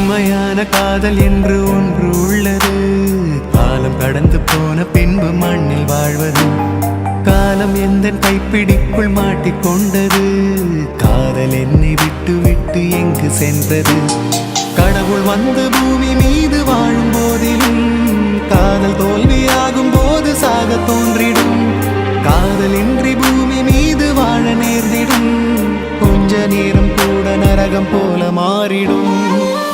உண்மையான காதல் என்று ஒன்று உள்ளது. காலம் கடந்து போன பின்பு மண்ணில் வாழ்வது. காலம் எந்த கைப்பிடிக்குள் மாட்டிக்கொண்டது. காதல் என்னை விட்டு விட்டு எங்கு சென்றது? கடவுள் வந்து பூமி மீது வாழும் போதிலும் காதல் தோல்வியாகும் போது சாக தோன்றிடும். காதல் இன்றி பூமி மீது வாழ நேர்ந்திடும். கொஞ்ச நேரம் கூட நரகம் போல மாறிடும்.